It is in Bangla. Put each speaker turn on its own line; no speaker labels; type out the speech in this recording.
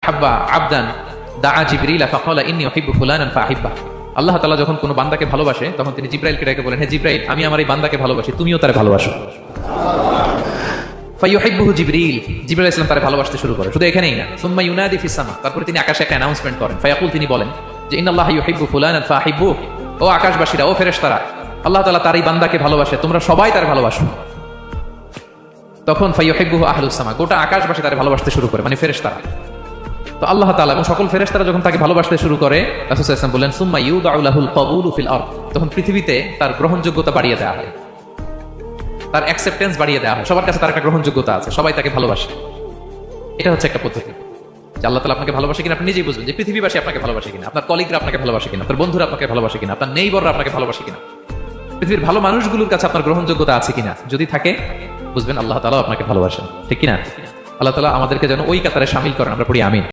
হাব্বা আবদান দাআ জিবরিল ফাকালা ইন্নী উহিব্বু ফুলানান ফাহিব্বা। আল্লাহ তাআলা যখন কোনো বান্দাকে ভালোবাসে তখন তিনি জিবরাইলকে ডেকে বলেন, হে জিবরাইল, আমি আমার এই বান্দাকে ভালোবাসি, তুমিও তারে ভালোবাসো। ফায়ুহিব্বুহু জিবরিল, জিবরাইল ইসলাম তারে ভালোবাসতে শুরু করে। শুধু এখানেই না, সুম্মা ইউনাদি ফিস সামা, তারপরে তিনি আকাশে একটা অ্যানাউন্সমেন্ট করেন। ফায়াকুল, তিনি বলেন যে ইন্নাল্লাহা ইউহিব্বু ফুলানান ফাহিব্বু, ও আকাশবাসীরা, ও ফেরেশতারা, আল্লাহ তাআলা তার এই বান্দাকে ভালোবাসে, তোমরা সবাই তারে ভালোবাসো। তখন ফায়ুহিব্বুহু আহলুস সামা, গোটা আকাশবাসী তারে ভালোবাসতে শুরু করে, মানে ফেরেশতারা। তো আল্লাহ তাআলা এবং সকল ফেরেশতারা যখন তাকে ভালোবাসতে শুরু করে, রাসূল সাল্লাল্লাহু আলাইহি ওয়াসাল্লাম বললেন, সুম্মা ইউদাউ লাহুল কবুলু ফিল আরদ, তখন পৃথিবীতে তার গ্রহণযোগ্যতা বাড়িয়ে দেওয়া হয়, তার অ্যাকসেপ্টেন্স বাড়িয়ে দেওয়া হয়, সবার কাছে তার একটা গ্রহণযোগ্যতা আছে, সবাই তাকে ভালোবাসে। এটা হচ্ছে একটা পদ্ধতি যে আল্লাহ তাআলা আপনাকে ভালোবাসে কিনা আপনি নিজেই বুঝবেন, যে পৃথিবীবাসী আপনাকে ভালোবাসে কিনা, আপনার কলিগরা আপনাকে ভালোবাসে কিনা, আপনার বন্ধুরা আপনাকে ভালোবাসে কিনা, আপনার নেইবররা আপনাকে ভালোবাসে কিনা, পৃথিবীর ভালো মানুষগুলোর কাছে আপনার গ্রহণযোগ্যতা আছে কিনা। যদি থাকে, বুঝবেন আল্লাহ তাআলা আপনাকে ভালোবাসেন, ঠিক কিনা? আল্লাহ তাআলা আমাদেরকে যেন ওই কাতারে শামিল করেন। আমরা পড়ি আমিন।